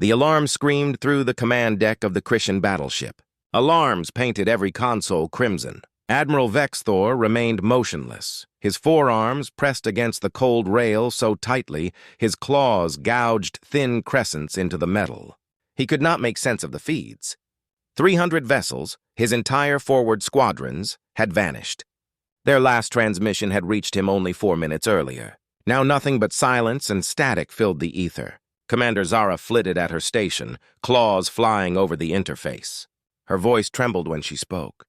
The alarm screamed through the command deck of the Christian battleship. Alarms painted every console crimson. Admiral Vexthor remained motionless, his forearms pressed against the cold rail so tightly his claws gouged thin crescents into the metal. He could not make sense of the feeds. 300 vessels, his entire forward squadrons, had vanished. Their last transmission had reached him only 4 minutes earlier. Now nothing but silence and static filled the ether. Commander Zara flitted at her station, claws flying over the interface. Her voice trembled when she spoke.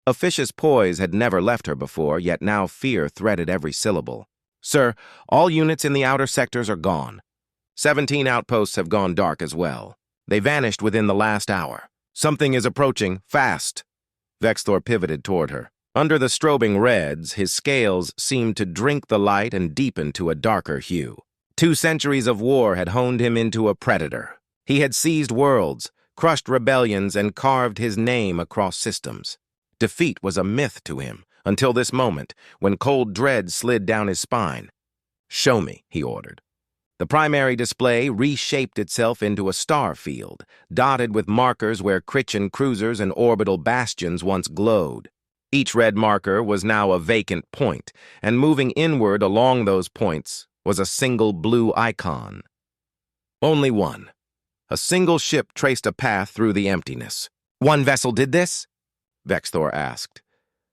Officious poise had never left her before, yet now fear threaded every syllable. Sir, all units in the outer sectors are gone. 17 outposts have gone dark as well. They vanished within the last hour. Something is approaching, fast. Vexthor pivoted toward her. Under the strobing reds, his scales seemed to drink the light and deepen to a darker hue. 2 centuries of war had honed him into a predator. He had seized worlds, crushed rebellions, and carved his name across systems. Defeat was a myth to him, until this moment, when cold dread slid down his spine. "Show me," he ordered. The primary display reshaped itself into a star field, dotted with markers where Christian cruisers and orbital bastions once glowed. Each red marker was now a vacant point, and moving inward along those points was a single blue icon. Only one. A single ship traced a path through the emptiness. "One vessel did this?" Vexthor asked,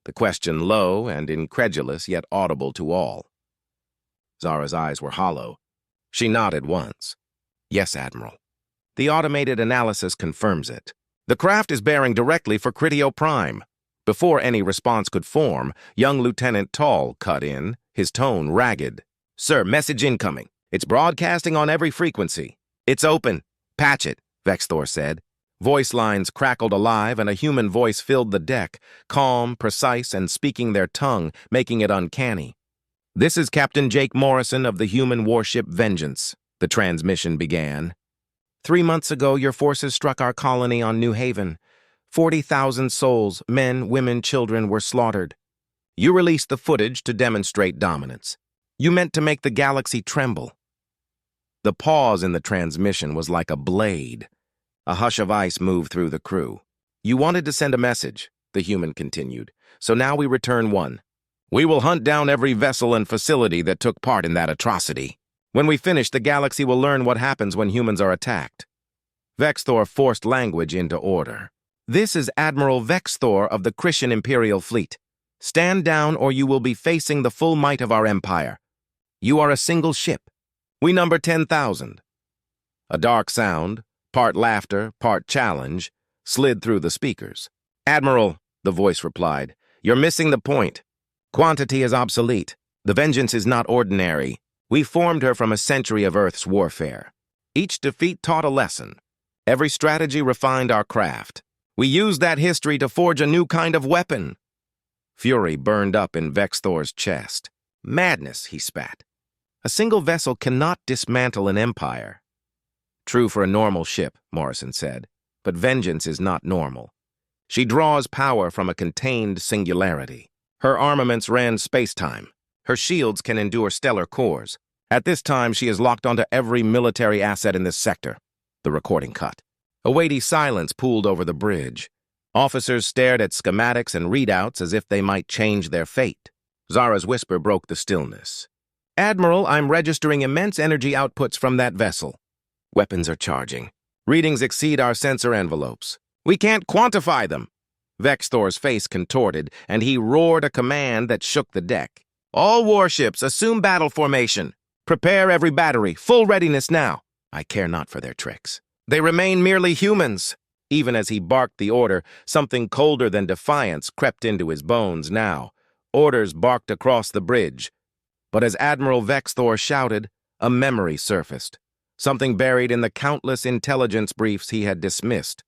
the question low and incredulous yet audible to all. Zara's eyes were hollow. She nodded once. "Yes, Admiral. The automated analysis confirms it. The craft is bearing directly for Critio Prime." Before any response could form, young Lieutenant Tall cut in, his tone ragged. "Sir, message incoming. It's broadcasting on every frequency." "It's open. Patch it," Vexthor said. Voice lines crackled alive, and a human voice filled the deck, calm, precise, and speaking their tongue, making it uncanny. "This is Captain Jake Morrison of the human warship Vengeance," the transmission began. "3 months ago, your forces struck our colony on New Haven. 40,000 souls, men, women, children, were slaughtered. You released the footage to demonstrate dominance. You meant to make the galaxy tremble." The pause in the transmission was like a blade. A hush of ice moved through the crew. "You wanted to send a message," the human continued, "so now we return one. We will hunt down every vessel and facility that took part in that atrocity. When we finish, the galaxy will learn what happens when humans are attacked." Vexthor forced language into order. "This is Admiral Vexthor of the Christian Imperial Fleet. Stand down or you will be facing the full might of our empire. You are a single ship. We number 10,000. A dark sound, part laughter, part challenge, slid through the speakers. "Admiral," the voice replied, "you're missing the point. Quantity is obsolete. The Vengeance is not ordinary. We formed her from a century of Earth's warfare. Each defeat taught a lesson. Every strategy refined our craft. We used that history to forge a new kind of weapon." Fury burned up in Vexthor's chest. "Madness," he spat. "A single vessel cannot dismantle an empire." "True for a normal ship," Morrison said, "but Vengeance is not normal. She draws power from a contained singularity. Her armaments ran space-time. Her shields can endure stellar cores. At this time, she is locked onto every military asset in this sector." The recording cut. A weighty silence pooled over the bridge. Officers stared at schematics and readouts as if they might change their fate. Zara's whisper broke the stillness. "Admiral, I'm registering immense energy outputs from that vessel. Weapons are charging. Readings exceed our sensor envelopes. We can't quantify them." Vexthor's face contorted, and he roared a command that shook the deck. "All warships, assume battle formation. Prepare every battery. Full readiness now." I care not for their tricks. They remain merely humans. Even as he barked the order, something colder than defiance crept into his bones now. Orders barked across the bridge. But as Admiral Vexthor shouted, a memory surfaced. Something buried in the countless intelligence briefs he had dismissed.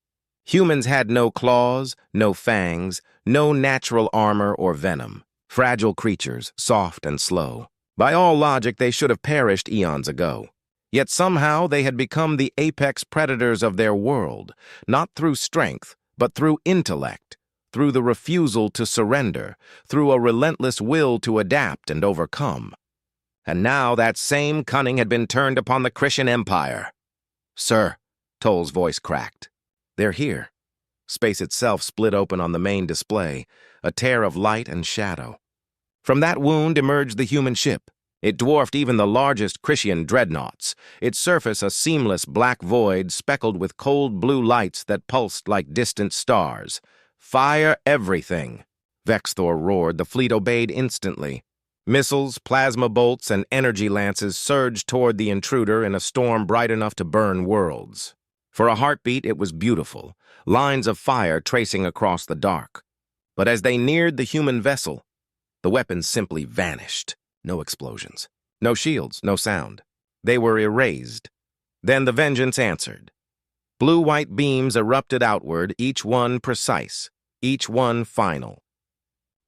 Humans had no claws, no fangs, no natural armor or venom. Fragile creatures, soft and slow. By all logic, they should have perished eons ago. Yet somehow they had become the apex predators of their world, not through strength, but through intellect, through the refusal to surrender, through a relentless will to adapt and overcome. And now that same cunning had been turned upon the Christian Empire. "Sir," Toll's voice cracked. They're here. Space itself split open on the main display, a tear of light and shadow. From that wound emerged the human ship. It dwarfed even the largest Christian dreadnoughts, its surface a seamless black void speckled with cold blue lights that pulsed like distant stars. Fire everything! Vexthor roared. The fleet obeyed instantly. Missiles, plasma bolts, and energy lances surged toward the intruder in a storm bright enough to burn worlds. For a heartbeat, it was beautiful, lines of fire tracing across the dark. But as they neared the human vessel, the weapons simply vanished. No explosions, no shields, no sound. They were erased. Then the vengeance answered. Blue-white beams erupted outward, each one precise, each one final.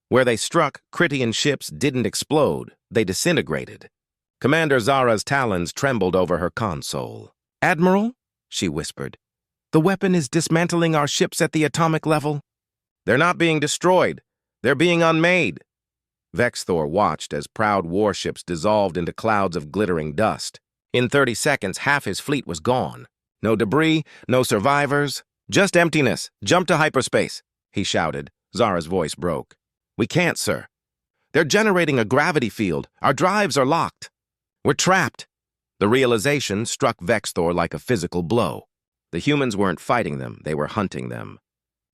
Where they struck, Critian ships didn't explode, they disintegrated. Commander Zara's talons trembled over her console. "Admiral," she whispered, "the weapon is dismantling our ships at the atomic level." "They're not being destroyed. They're being unmade." Vexthor watched as proud warships dissolved into clouds of glittering dust. In 30 seconds, half his fleet was gone. No debris, no survivors, just emptiness. "Jump to hyperspace," he shouted. Zara's voice broke. "We can't, sir. They're generating a gravity field. Our drives are locked. We're trapped." The realization struck Vexthor like a physical blow. The humans weren't fighting them, they were hunting them.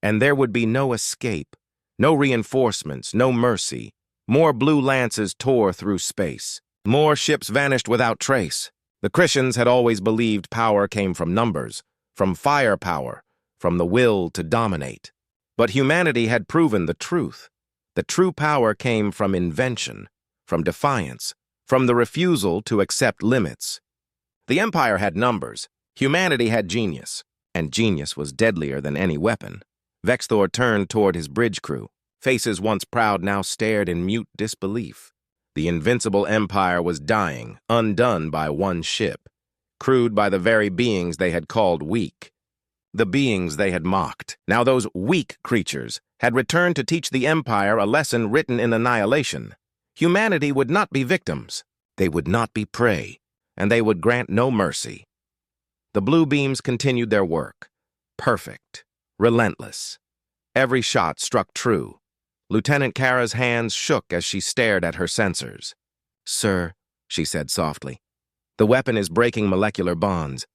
And there would be no escape, no reinforcements, no mercy. More blue lances tore through space. More ships vanished without trace. The Christians had always believed power came from numbers, from firepower, from the will to dominate. But humanity had proven the truth. The true power came from invention, from defiance, from the refusal to accept limits. The Empire had numbers, humanity had genius, and genius was deadlier than any weapon. Vexthor turned toward his bridge crew. Faces once proud now stared in mute disbelief. The invincible empire was dying, undone by one ship, crewed by the very beings they had called weak. The beings they had mocked. Now those weak creatures had returned to teach the empire a lesson written in annihilation. Humanity would not be victims. They would not be prey, and they would grant no mercy. The blue beams continued their work. Perfect, relentless. Every shot struck true. Lieutenant Kara's hands shook as she stared at her sensors. "Sir," she said softly, "the weapon is breaking molecular bonds.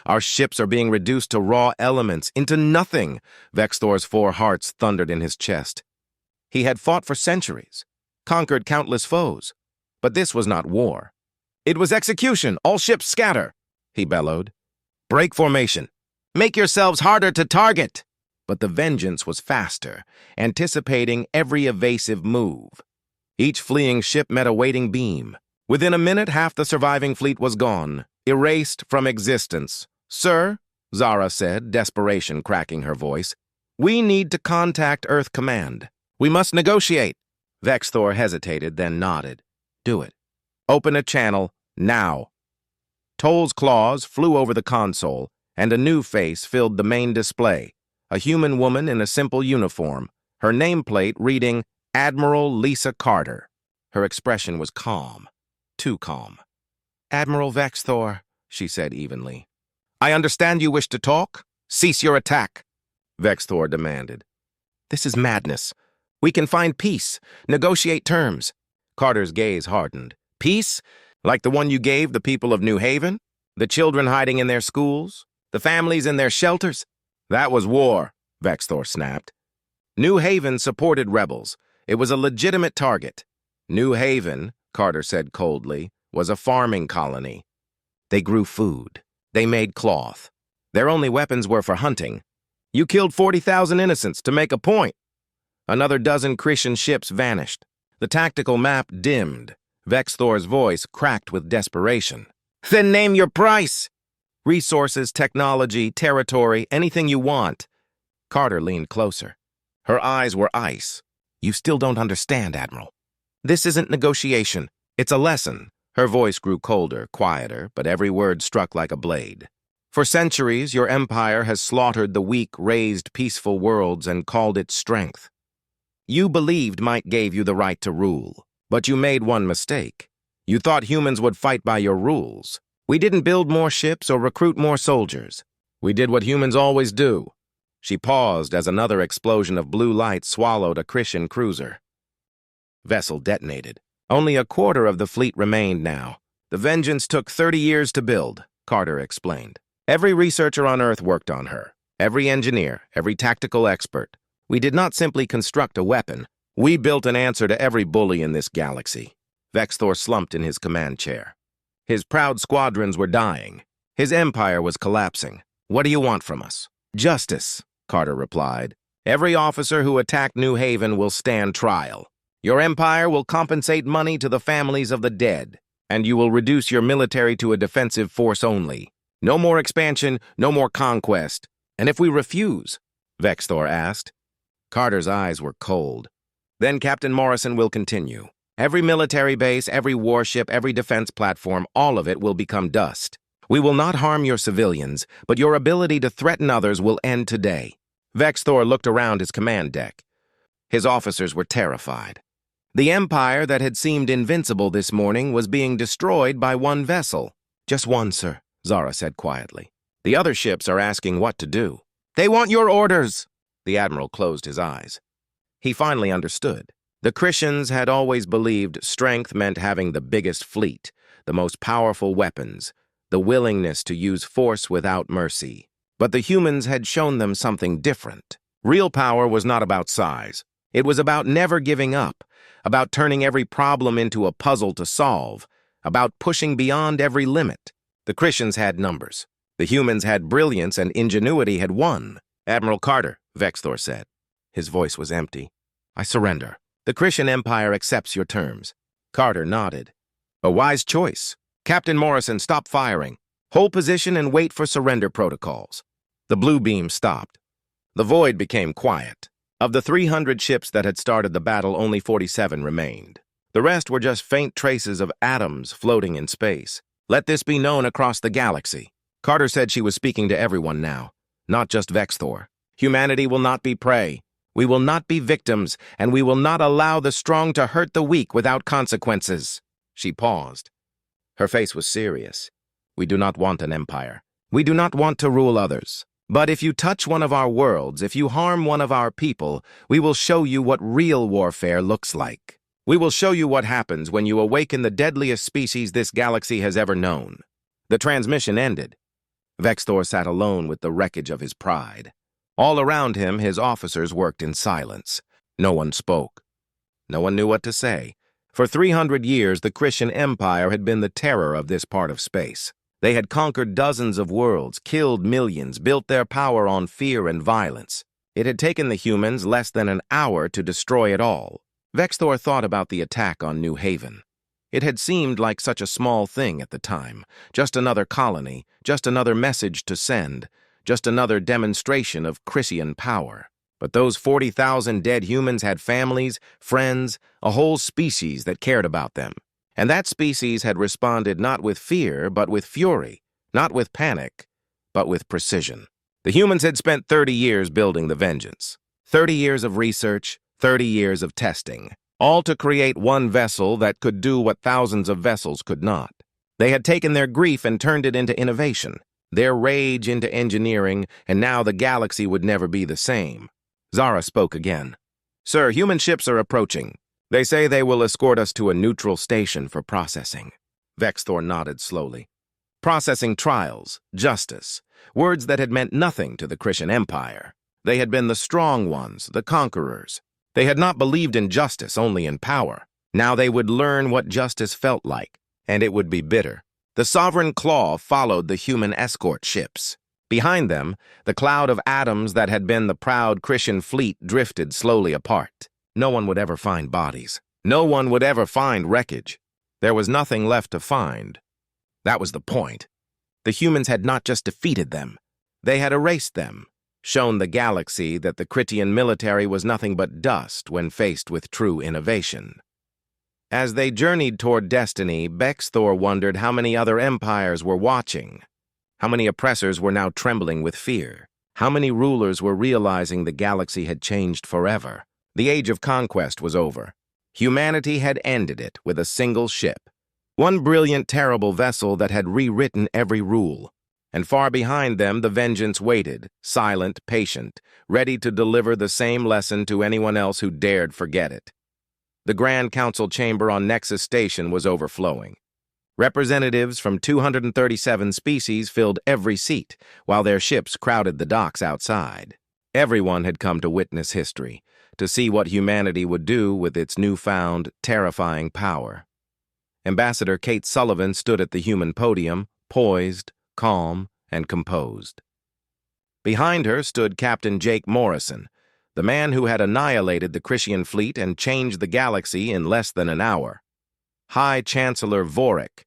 Our ships are being reduced to raw elements, into nothing." Vexthor's 4 hearts thundered in his chest. He had fought for centuries, conquered countless foes. But this was not war. It was execution. "All ships scatter," he bellowed. "Break formation. Make yourselves harder to target." But the vengeance was faster, anticipating every evasive move. Each fleeing ship met a waiting beam. Within a minute, half the surviving fleet was gone, erased from existence. "Sir," Zara said, desperation cracking her voice, "we need to contact Earth Command. We must negotiate." Vexthor hesitated, then nodded. "Do it. Open a channel, now." Toll's claws flew over the console, and a new face filled the main display. A human woman in a simple uniform, her nameplate reading Admiral Lisa Carter. Her expression was calm, too calm. "Admiral Vexthor," she said evenly. "I understand you wish to talk. Cease your attack," Vexthor demanded. "This is madness. We can find peace, negotiate terms." Carter's gaze hardened. "Peace? Like the one you gave the people of New Haven? The children hiding in their schools? The families in their shelters?" "That was war," Vexthor snapped. New Haven supported rebels. It was a legitimate target. New Haven, Carter said coldly, was a farming colony. They grew food. They made cloth. Their only weapons were for hunting. You killed 40,000 innocents to make a point. Another dozen Christian ships vanished. The tactical map dimmed. Vexthor's voice cracked with desperation. "Then name your price." "Resources, technology, territory, anything you want." Carter leaned closer. Her eyes were ice. "You still don't understand, Admiral. This isn't negotiation. It's a lesson." Her voice grew colder, quieter, but every word struck like a blade. "For centuries, your empire has slaughtered the weak, raised, peaceful worlds and called it strength. You believed might gave you the right to rule, but you made one mistake. You thought humans would fight by your rules. We didn't build more ships or recruit more soldiers. We did what humans always do. She paused as another explosion of blue light swallowed a Christian cruiser. Vessel detonated. Only a quarter of the fleet remained now. The Vengeance took 30 years to build, Carter explained. Every researcher on Earth worked on her. Every engineer, every tactical expert. We did not simply construct a weapon. We built an answer to every bully in this galaxy. Vexthor slumped in his command chair. His proud squadrons were dying. His empire was collapsing. What do you want from us? Justice, Carter replied. Every officer who attacked New Haven will stand trial. Your empire will compensate money to the families of the dead, and you will reduce your military to a defensive force only. No more expansion, no more conquest. And if we refuse? Vexthor asked. Carter's eyes were cold. Then Captain Morrison will continue. Every military base, every warship, every defense platform, all of it will become dust. We will not harm your civilians, but your ability to threaten others will end today. Vexthor looked around his command deck. His officers were terrified. The empire that had seemed invincible this morning was being destroyed by one vessel. Just one, sir, Zara said quietly. The other ships are asking what to do. They want your orders. The admiral closed his eyes. He finally understood. The Christians had always believed strength meant having the biggest fleet, the most powerful weapons, the willingness to use force without mercy. But the humans had shown them something different. Real power was not about size. It was about never giving up, about turning every problem into a puzzle to solve, about pushing beyond every limit. The Christians had numbers. The humans had brilliance, and ingenuity had won. Admiral Carter, Vexthor said. His voice was empty. I surrender. The Christian Empire accepts your terms. Carter nodded. A wise choice. Captain Morrison, stop firing. Hold position and wait for surrender protocols. The blue beam stopped. The void became quiet. Of the 300 ships that had started the battle, only 47 remained. The rest were just faint traces of atoms floating in space. Let this be known across the galaxy. Carter said she was speaking to everyone now, not just Vexthor. Humanity will not be prey. We will not be victims, and we will not allow the strong to hurt the weak without consequences. She paused. Her face was serious. We do not want an empire. We do not want to rule others. But if you touch one of our worlds, if you harm one of our people, we will show you what real warfare looks like. We will show you what happens when you awaken the deadliest species this galaxy has ever known. The transmission ended. Vexthor sat alone with the wreckage of his pride. All around him, his officers worked in silence. No one spoke. No one knew what to say. For 300 years, the Christian Empire had been the terror of this part of space. They had conquered dozens of worlds, killed millions, built their power on fear and violence. It had taken the humans less than an hour to destroy it all. Vexthor thought about the attack on New Haven. It had seemed like such a small thing at the time. Just another colony, just another message to send, just another demonstration of Christian power. But those 40,000 dead humans had families, friends, a whole species that cared about them. And that species had responded not with fear, but with fury, not with panic, but with precision. The humans had spent 30 years building the Vengeance. 30 years of research, 30 years of testing, all to create one vessel that could do what thousands of vessels could not. They had taken their grief and turned it into innovation, their rage into engineering, and now the galaxy would never be the same. Zara spoke again. Sir, human ships are approaching. They say they will escort us to a neutral station for processing. Vexthor nodded slowly. Processing trials, justice, words that had meant nothing to the Christian Empire. They had been the strong ones, the conquerors. They had not believed in justice, only in power. Now they would learn what justice felt like, and it would be bitter. The sovereign claw followed the human escort ships. Behind them, the cloud of atoms that had been the proud Christian fleet drifted slowly apart. No one would ever find bodies. No one would ever find wreckage. There was nothing left to find. That was the point. The humans had not just defeated them. They had erased them, shown the galaxy that the Critian military was nothing but dust when faced with true innovation. As they journeyed toward destiny, Vexthor wondered how many other empires were watching. How many oppressors were now trembling with fear? How many rulers were realizing the galaxy had changed forever? The age of conquest was over. Humanity had ended it with a single ship. One brilliant, terrible vessel that had rewritten every rule. And far behind them, the Vengeance waited, silent, patient, ready to deliver the same lesson to anyone else who dared forget it. The Grand Council chamber on Nexus Station was overflowing. Representatives from 237 species filled every seat, while their ships crowded the docks outside. Everyone had come to witness history, to see what humanity would do with its newfound, terrifying power. Ambassador Kate Sullivan stood at the human podium, poised, calm, and composed. Behind her stood Captain Jake Morrison, the man who had annihilated the Christian fleet and changed the galaxy in less than an hour. High Chancellor Vorik,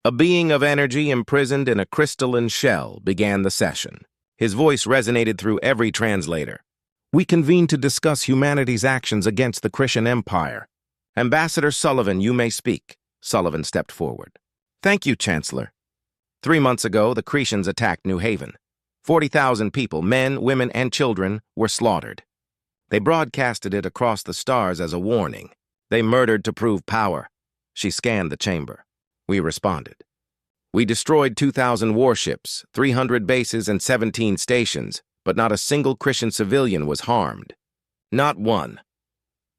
a being of energy imprisoned in a crystalline shell, began the session. His voice resonated through every translator. "We convene to discuss humanity's actions against the Christian Empire. Ambassador Sullivan, you may speak." Sullivan stepped forward. "Thank you, Chancellor. 3 months ago, the Cretians attacked New Haven. 40,000 people, men, women, and children, were slaughtered. They broadcasted it across the stars as a warning. They murdered to prove power." She scanned the chamber. We responded. "We destroyed 2,000 warships, 300 bases, and 17 stations, but not a single Christian civilian was harmed. Not one."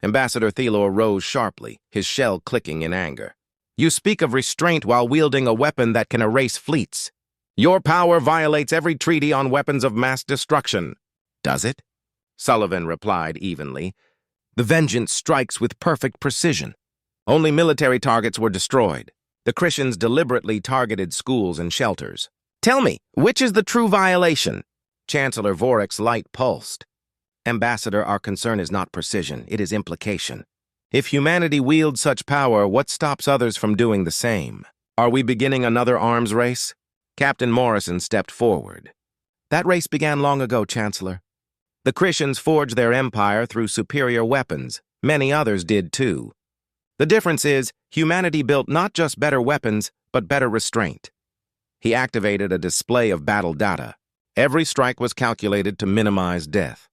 Ambassador Thelor rose sharply, his shell clicking in anger. "You speak of restraint while wielding a weapon that can erase fleets. Your power violates every treaty on weapons of mass destruction." "Does it?" Sullivan replied evenly. "The Vengeance strikes with perfect precision. Only military targets were destroyed. The Christians deliberately targeted schools and shelters. Tell me, which is the true violation?" Chancellor Vorik's light pulsed. "Ambassador, our concern is not precision, it is implication. If humanity wields such power, what stops others from doing the same? Are we beginning another arms race?" Captain Morrison stepped forward. "That race began long ago, Chancellor. The Christians forged their empire through superior weapons. Many others did too. The difference is, humanity built not just better weapons, but better restraint." He activated a display of battle data. Every strike was calculated to minimize death.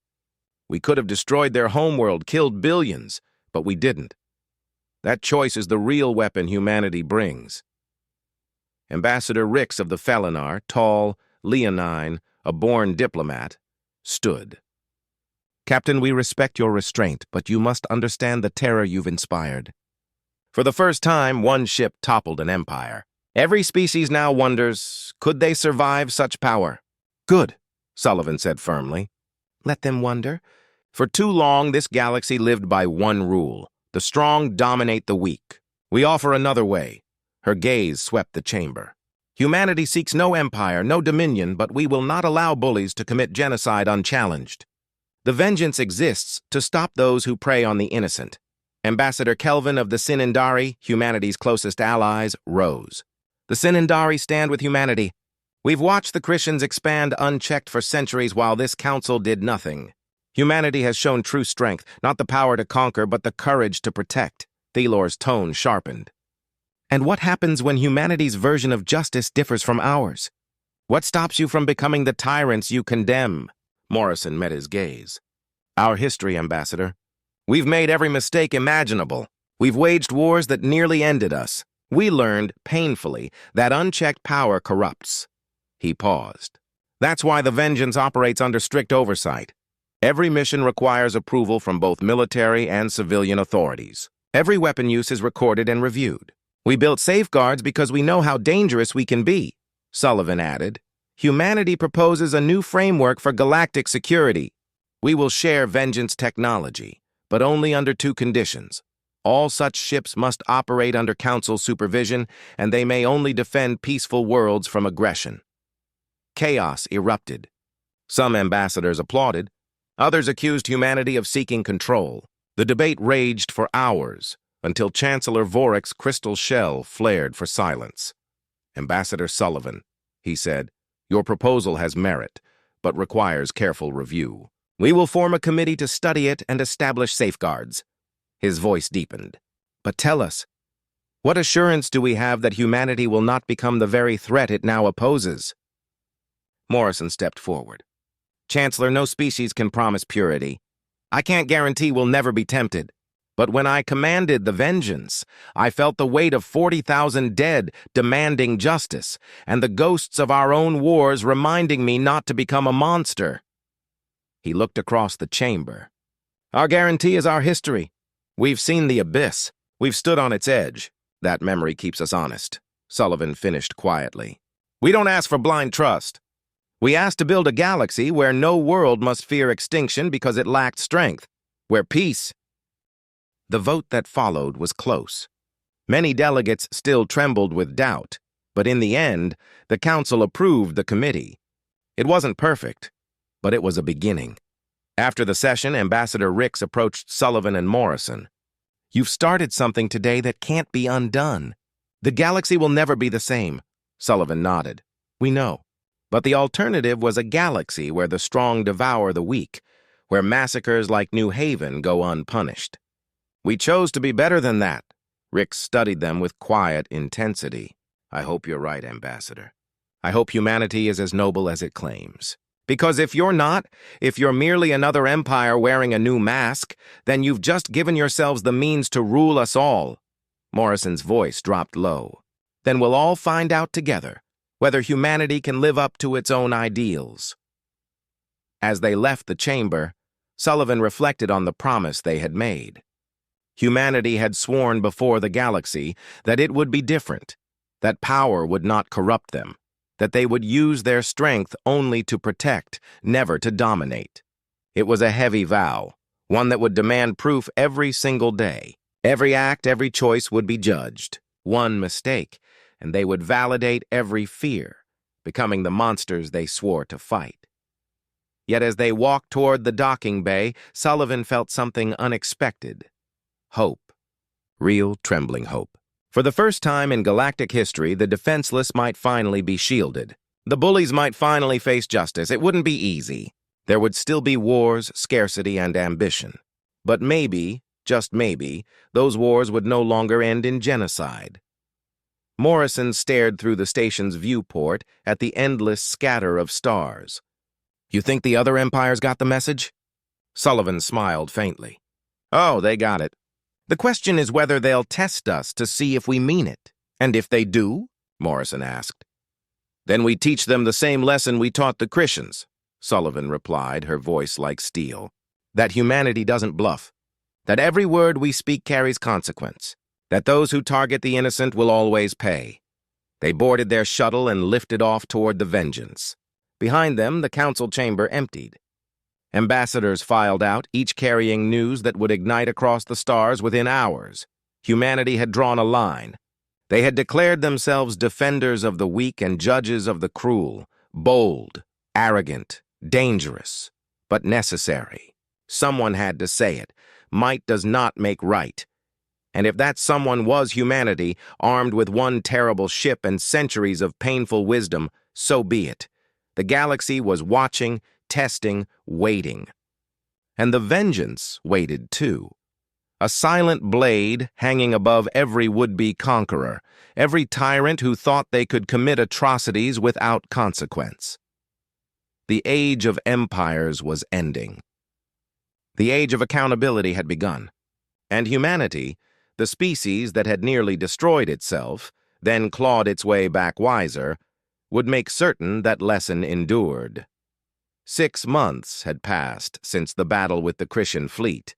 We could have destroyed their homeworld, killed billions, but we didn't. That choice is the real weapon humanity brings. Ambassador Rix of the Felinar, tall, leonine, a born diplomat, stood. "Captain, we respect your restraint, but you must understand the terror you've inspired." For the first time, one ship toppled an empire. Every species now wonders, could they survive such power? "Good," Sullivan said firmly. "Let them wonder. For too long, this galaxy lived by one rule: the strong dominate the weak. We offer another way." Her gaze swept the chamber. "Humanity seeks no empire, no dominion, but we will not allow bullies to commit genocide unchallenged. The Vengeance exists to stop those who prey on the innocent." Ambassador Kelvin of the Sinindari, humanity's closest allies, rose. "The Sinindari stand with humanity. We've watched the Christians expand unchecked for centuries while this council did nothing. Humanity has shown true strength, not the power to conquer, but the courage to protect." Thelor's tone sharpened. "And what happens when humanity's version of justice differs from ours? What stops you from becoming the tyrants you condemn?" Morrison met his gaze. "Our history, Ambassador. We've made every mistake imaginable. We've waged wars that nearly ended us. We learned, painfully, that unchecked power corrupts." He paused. "That's why the Vengeance operates under strict oversight. Every mission requires approval from both military and civilian authorities. Every weapon use is recorded and reviewed. We built safeguards because we know how dangerous we can be." Sullivan added, "Humanity proposes a new framework for galactic security. We will share Vengeance technology, but only under 2 conditions. All such ships must operate under Council supervision, and they may only defend peaceful worlds from aggression." Chaos erupted. Some ambassadors applauded. Others accused humanity of seeking control. The debate raged for hours, until Chancellor Vorik's crystal shell flared for silence. "Ambassador Sullivan," he said, "your proposal has merit, but requires careful review. We will form a committee to study it and establish safeguards." His voice deepened. "But tell us, what assurance do we have that humanity will not become the very threat it now opposes?" Morrison stepped forward. "Chancellor, no species can promise purity. I can't guarantee we'll never be tempted. But when I commanded the vengeance, I felt the weight of 40,000 dead demanding justice, and the ghosts of our own wars reminding me not to become a monster. He looked across the chamber. Our guarantee is our history. We've seen the abyss. We've stood on its edge. That memory keeps us honest, Sullivan finished quietly. We don't ask for blind trust. We ask to build a galaxy where no world must fear extinction because it lacked strength, where peace. The vote that followed was close. Many delegates still trembled with doubt, but in the end, the council approved the committee. It wasn't perfect, but it was a beginning. After the session, Ambassador Ricks approached Sullivan and Morrison. You've started something today that can't be undone. The galaxy will never be the same. Sullivan nodded. We know. But the alternative was a galaxy where the strong devour the weak, where massacres like New Haven go unpunished. We chose to be better than that. Ricks studied them with quiet intensity. I hope you're right, Ambassador. I hope humanity is as noble as it claims. Because if you're not, if you're merely another empire wearing a new mask, then you've just given yourselves the means to rule us all. Morrison's voice dropped low. Then we'll all find out together whether humanity can live up to its own ideals. As they left the chamber, Sullivan reflected on the promise they had made. Humanity had sworn before the galaxy that it would be different, that power would not corrupt them, that they would use their strength only to protect, never to dominate. It was a heavy vow, one that would demand proof every single day. Every act, every choice would be judged. One mistake, and they would validate every fear, becoming the monsters they swore to fight. Yet as they walked toward the docking bay, Sullivan felt something unexpected. Hope. Real, trembling hope. For the first time in galactic history, the defenseless might finally be shielded. The bullies might finally face justice. It wouldn't be easy. There would still be wars, scarcity, and ambition. But maybe, just maybe, those wars would no longer end in genocide. Morrison stared through the station's viewport at the endless scatter of stars. You think the other empires got the message? Sullivan smiled faintly. Oh, they got it. The question is whether they'll test us to see if we mean it. And if they do? Morrison asked. Then we teach them the same lesson we taught the Christians, Sullivan replied, her voice like steel. That humanity doesn't bluff. That every word we speak carries consequence. That those who target the innocent will always pay. They boarded their shuttle and lifted off toward the vengeance. Behind them, the council chamber emptied. Ambassadors filed out, each carrying news that would ignite across the stars within hours. Humanity had drawn a line. They had declared themselves defenders of the weak and judges of the cruel, bold, arrogant, dangerous, but necessary. Someone had to say it. Might does not make right. And if that someone was humanity, armed with one terrible ship and centuries of painful wisdom, so be it. The galaxy was watching, testing, waiting. And the vengeance waited too. A silent blade hanging above every would-be conqueror, every tyrant who thought they could commit atrocities without consequence. The age of empires was ending. The age of accountability had begun. And humanity, the species that had nearly destroyed itself, then clawed its way back wiser, would make certain that lesson endured. 6 months had passed since the battle with the Christian fleet.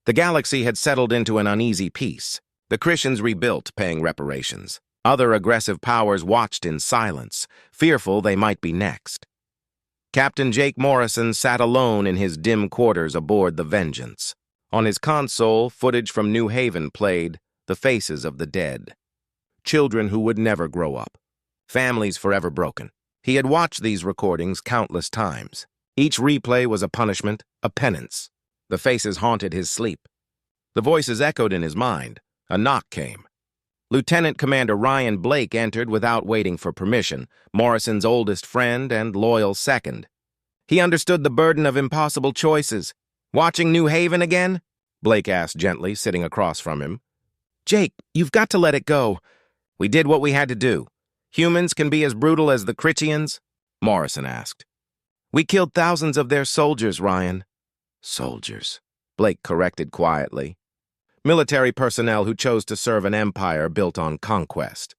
The galaxy had settled into an uneasy peace. The Christians rebuilt, paying reparations. Other aggressive powers watched in silence, fearful they might be next. Captain Jake Morrison sat alone in his dim quarters aboard the Vengeance. On his console, footage from New Haven played, the faces of the dead. Children who would never grow up. Families forever broken. He had watched these recordings countless times. Each replay was a punishment, a penance. The faces haunted his sleep. The voices echoed in his mind. A knock came. Lieutenant Commander Ryan Blake entered without waiting for permission, Morrison's oldest friend and loyal second. He understood the burden of impossible choices. Watching New Haven again? Blake asked gently, sitting across from him. Jake, you've got to let it go. We did what we had to do. Humans can be as brutal as the Critians? Morrison asked. We killed thousands of their soldiers, Ryan. Soldiers, Blake corrected quietly. Military personnel who chose to serve an empire built on conquest.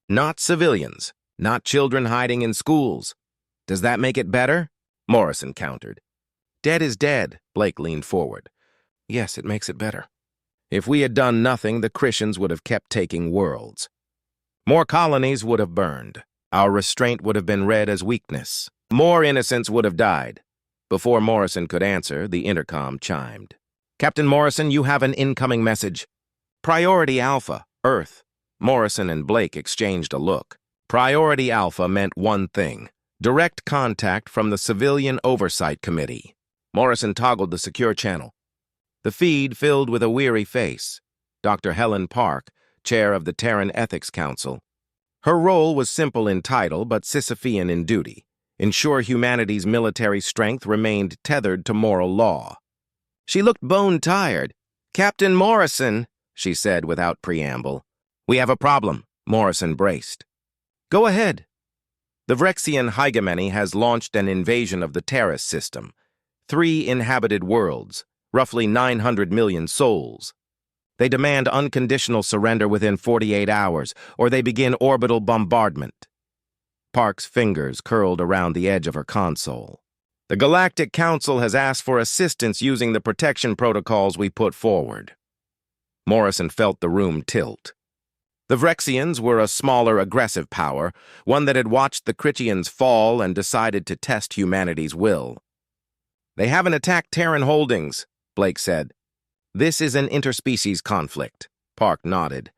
Not civilians, not children hiding in schools. Does that make it better? Morrison countered. Dead is dead, Blake leaned forward. Yes, it makes it better. If we had done nothing, the Christians would have kept taking worlds. More colonies would have burned. Our restraint would have been read as weakness. More innocents would have died. Before Morrison could answer, the intercom chimed. Captain Morrison, you have an incoming message. Priority Alpha, Earth. Morrison and Blake exchanged a look. Priority Alpha meant one thing: direct contact from the Civilian Oversight Committee. Morrison toggled the secure channel. The feed filled with a weary face. Dr. Helen Park, chair of the Terran Ethics Council. Her role was simple in title but Sisyphean in duty. Ensure humanity's military strength remained tethered to moral law. She looked bone-tired. Captain Morrison, she said without preamble. We have a problem, Morrison braced. Go ahead. The Vrexian hegemony has launched an invasion of the Terra system. 3 inhabited worlds, roughly 900 million souls. They demand unconditional surrender within 48 hours, or they begin orbital bombardment. Park's fingers curled around the edge of her console. The Galactic Council has asked for assistance using the protection protocols we put forward. Morrison felt the room tilt. The Vrexians were a smaller, aggressive power, one that had watched the Critians fall and decided to test humanity's will. They haven't attacked Terran holdings, Blake said. This is an interspecies conflict. Park nodded.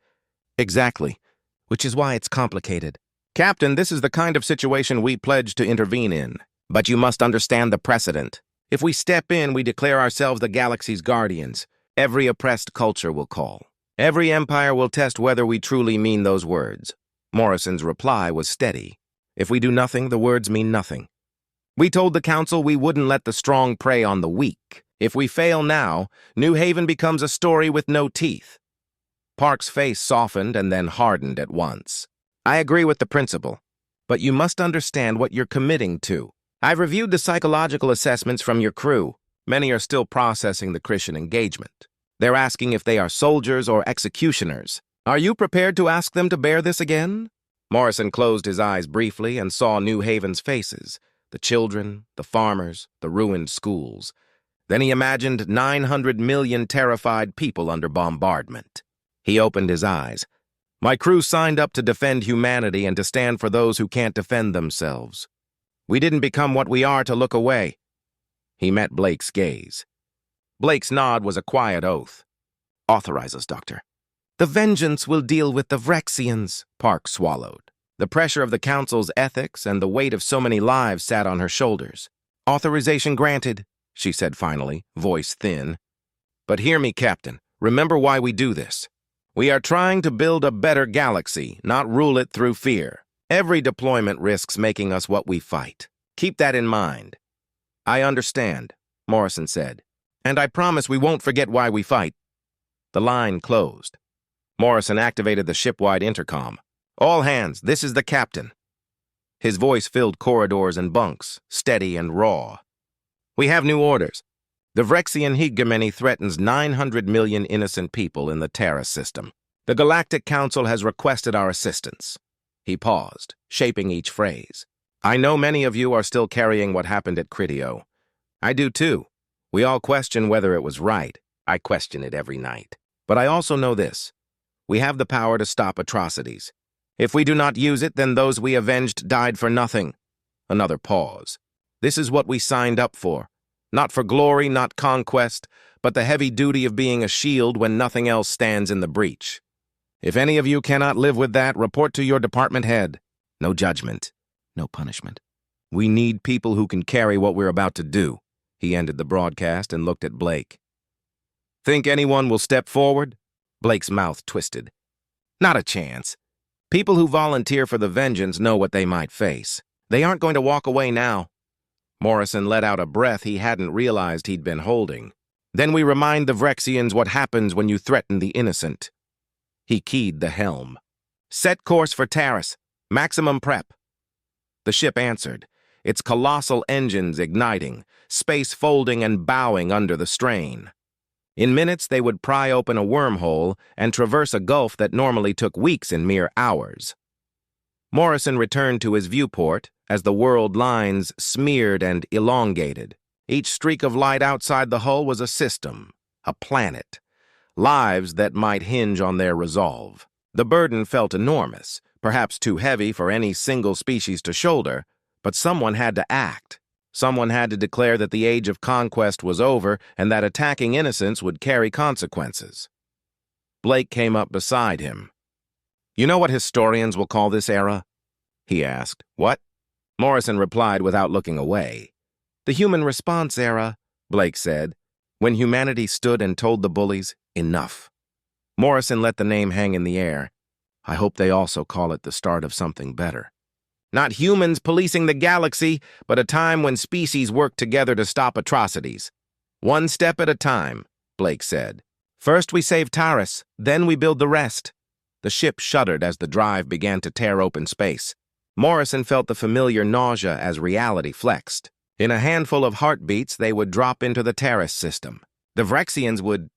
Exactly, which is why it's complicated. Captain, this is the kind of situation we pledged to intervene in. But you must understand the precedent. If we step in, we declare ourselves the galaxy's guardians. Every oppressed culture will call. Every empire will test whether we truly mean those words. Morrison's reply was steady. If we do nothing, the words mean nothing. We told the Council we wouldn't let the strong prey on the weak. If we fail now, New Haven becomes a story with no teeth. Park's face softened and then hardened at once. I agree with the principle, but you must understand what you're committing to. I've reviewed the psychological assessments from your crew. Many are still processing the Christian engagement. They're asking if they are soldiers or executioners. Are you prepared to ask them to bear this again? Morrison closed his eyes briefly and saw New Haven's faces, the children, the farmers, the ruined schools. Then he imagined 900 million terrified people under bombardment. He opened his eyes. My crew signed up to defend humanity and to stand for those who can't defend themselves. We didn't become what we are to look away. He met Blake's gaze. Blake's nod was a quiet oath. Authorize us, Doctor. The vengeance will deal with the Vrexians, Park swallowed. The pressure of the Council's ethics and the weight of so many lives sat on her shoulders. Authorization granted, she said finally, voice thin. But hear me, Captain. Remember why we do this. We are trying to build a better galaxy, not rule it through fear. Every deployment risks making us what we fight. Keep that in mind. I understand, Morrison said. And I promise we won't forget why we fight. The line closed. Morrison activated the ship-wide intercom. All hands, this is the captain. His voice filled corridors and bunks, steady and raw. We have new orders. The Vrexian hegemony threatens 900 million innocent people in the Terra system. The Galactic Council has requested our assistance. He paused, shaping each phrase. I know many of you are still carrying what happened at Critio. I do too. We all question whether it was right. I question it every night. But I also know this. We have the power to stop atrocities. If we do not use it, then those we avenged died for nothing. Another pause. This is what we signed up for. Not for glory, not conquest, but the heavy duty of being a shield when nothing else stands in the breach. If any of you cannot live with that, report to your department head. No judgment, no punishment. We need people who can carry what we're about to do. He ended the broadcast and looked at Blake. Think anyone will step forward? Blake's mouth twisted. Not a chance. People who volunteer for the vengeance know what they might face. They aren't going to walk away now. Morrison let out a breath he hadn't realized he'd been holding. Then we remind the Vrexians what happens when you threaten the innocent. He keyed the helm. Set course for Taris. Maximum prep. The ship answered, its colossal engines igniting, space folding and bowing under the strain. In minutes, they would pry open a wormhole and traverse a gulf that normally took weeks in mere hours. Morrison returned to his viewport as the world lines smeared and elongated. Each streak of light outside the hull was a system, a planet, lives that might hinge on their resolve. The burden felt enormous, perhaps too heavy for any single species to shoulder, but someone had to act. Someone had to declare that the age of conquest was over and that attacking innocents would carry consequences. Blake came up beside him. "You know what historians will call this era?" he asked. "What?" Morrison replied without looking away. "The human response era," Blake said, "when humanity stood and told the bullies, enough." Morrison let the name hang in the air. "I hope they also call it the start of something better. Not humans policing the galaxy, but a time when species work together to stop atrocities. One step at a time," Blake said. "First we save Taurus, then we build the rest." The ship shuddered as the drive began to tear open space. Morrison felt the familiar nausea as reality flexed. In a handful of heartbeats, they would drop into the Taurus system. The Vrexians would